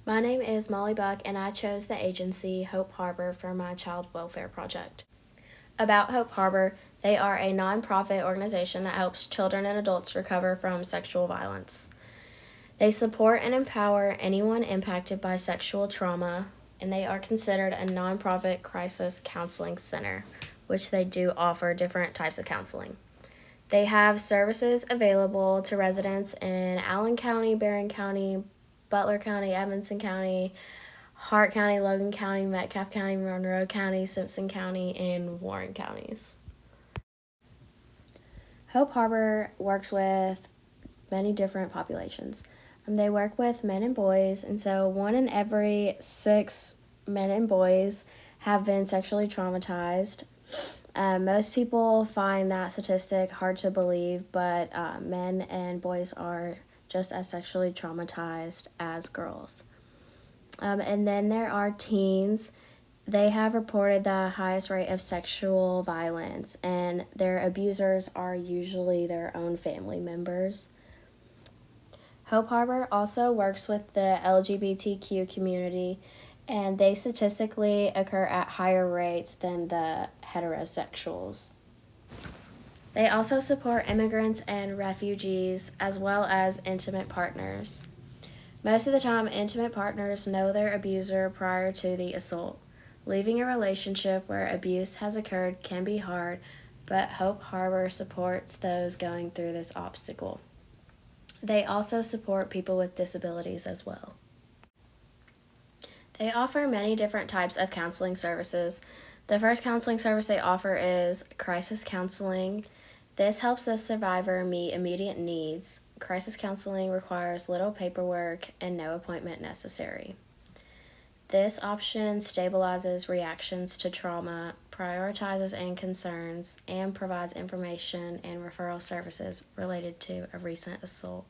My name is Molly Buck, and I chose the agency Hope Harbor for my child welfare project. About Hope Harbor, they are a nonprofit organization that helps children and adults recover from sexual violence. They support and empower anyone impacted by sexual trauma, and they are considered a nonprofit crisis counseling center, which they do offer different types of counseling. They have services available to residents in Allen County, Barron County, Butler County, Edmonson County, Hart County, Logan County, Metcalfe County, Monroe County, Simpson County, and Warren counties. Hope Harbor works with many different populations. They work with men and boys, and so 1 in every 6 men and boys have been sexually traumatized. Most people find that statistic hard to believe, but men and boys are just as sexually traumatized as girls. And then there are teens. They have reported the highest rate of sexual violence, and their abusers are usually their own family members. Hope Harbor also works with the LGBTQ community, and they statistically occur at higher rates than the heterosexuals. They also support immigrants and refugees, as well as intimate partners. Most of the time, intimate partners know their abuser prior to the assault. Leaving a relationship where abuse has occurred can be hard, but Hope Harbor supports those going through this obstacle. They also support people with disabilities as well. They offer many different types of counseling services. The first counseling service they offer is crisis counseling. This helps the survivor meet immediate needs. Crisis counseling requires little paperwork and no appointment necessary. This option stabilizes reactions to trauma, prioritizes and concerns, and provides information and referral services related to a recent assault.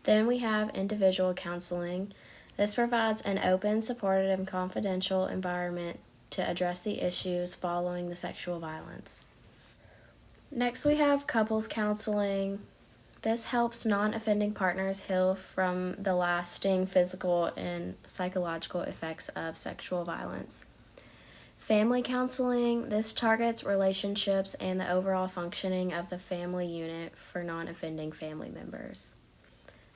Then we have individual counseling. This provides an open, supportive, and confidential environment to address the issues following the sexual violence. Next, we have couples counseling. This helps non-offending partners heal from the lasting physical and psychological effects of sexual violence. Family counseling. This targets relationships and the overall functioning of the family unit for non-offending family members.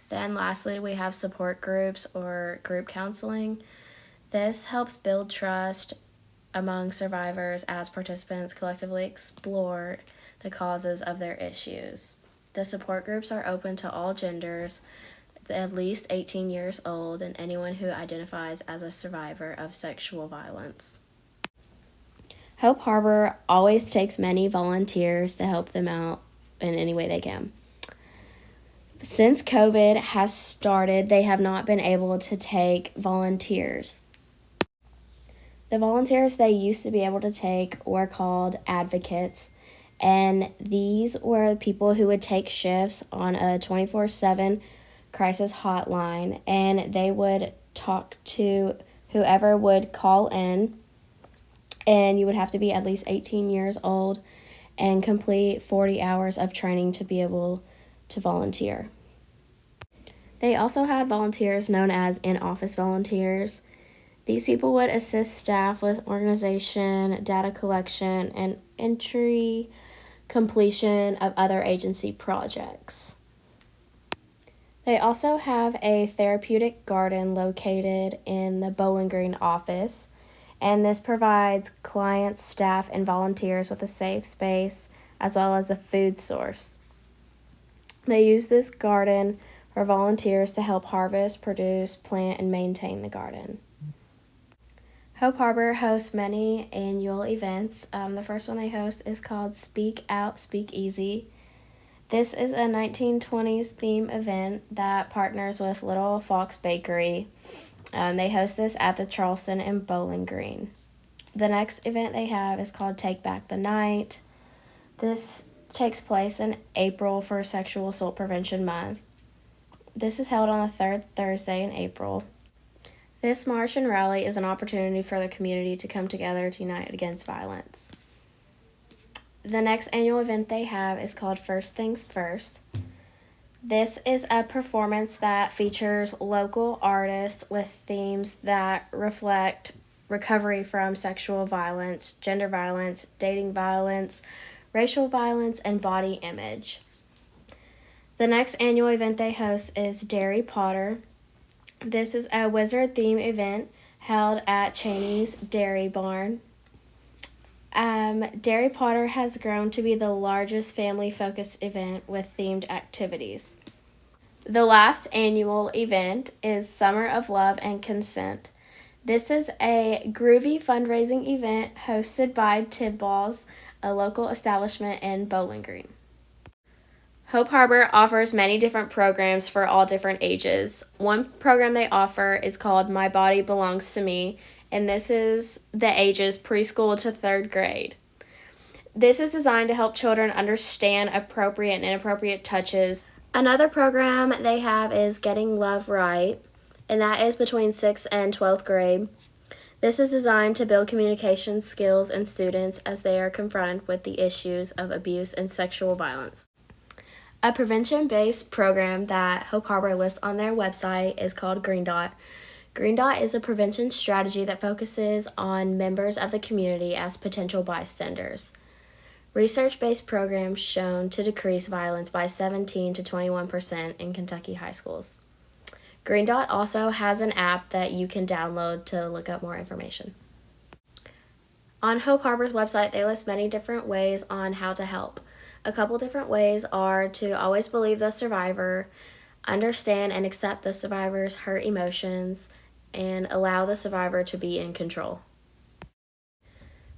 Then lastly, we have support groups or group counseling. This helps build trust among survivors as participants collectively explore the causes of their issues. The support groups are open to all genders, at least 18 years old, and anyone who identifies as a survivor of sexual violence. Hope Harbor always takes many volunteers to help them out in any way they can. Since COVID has started, they have not been able to take volunteers. The volunteers they used to be able to take were called advocates, and these were people who would take shifts on a 24/7 crisis hotline, and they would talk to whoever would call in, and you would have to be at least 18 years old and complete 40 hours of training to be able to volunteer. They also had volunteers known as in-office volunteers. These people would assist staff with organization, data collection, and entry completion of other agency projects. They also have a therapeutic garden located in the Bowling Green office, and this provides clients, staff, and volunteers with a safe space as well as a food source. They use this garden for volunteers to help harvest, produce, plant, and maintain the garden. Hope Harbor hosts many annual events. The first one they host is called Speak Out, Speak Easy. This is a 1920s theme event that partners with Little Fox Bakery. They host this at the Charleston and Bowling Green. The next event they have is called Take Back the Night. This takes place in April for Sexual Assault Prevention Month. This is held on the third Thursday in April. This march and rally is an opportunity for the community to come together to unite against violence. The next annual event they have is called First Things First. This is a performance that features local artists with themes that reflect recovery from sexual violence, gender violence, dating violence, racial violence, and body image. The next annual event they host is Dairy Potter. This is a wizard theme event held at Cheney's Dairy Barn. Dairy Potter has grown to be the largest family-focused event with themed activities. The last annual event is Summer of Love and Consent. This is a groovy fundraising event hosted by Tidballs, a local establishment in Bowling Green. Hope Harbor offers many different programs for all different ages. One program they offer is called My Body Belongs to Me, and this is the ages preschool to 3rd grade. This is designed to help children understand appropriate and inappropriate touches. Another program they have is Getting Love Right, and that is between 6th and 12th grade. This is designed to build communication skills in students as they are confronted with the issues of abuse and sexual violence. A prevention-based program that Hope Harbor lists on their website is called Green Dot. Green Dot is a prevention strategy that focuses on members of the community as potential bystanders. Research-based programs shown to decrease violence by 17 to 21% in Kentucky high schools. Green Dot also has an app that you can download to look up more information. On Hope Harbor's website, they list many different ways on how to help. A couple different ways are to always believe the survivor, understand and accept the survivor's hurt emotions, and allow the survivor to be in control.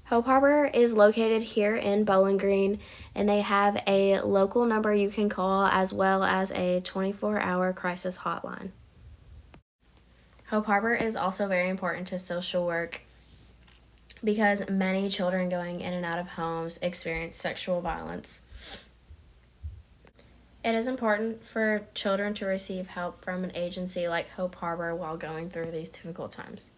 Hope Harbor is located here in Bowling Green, and they have a local number you can call as well as a 24-hour crisis hotline. Hope Harbor is also very important to social work because many children going in and out of homes experience sexual violence. It is important for children to receive help from an agency like Hope Harbor while going through these difficult times.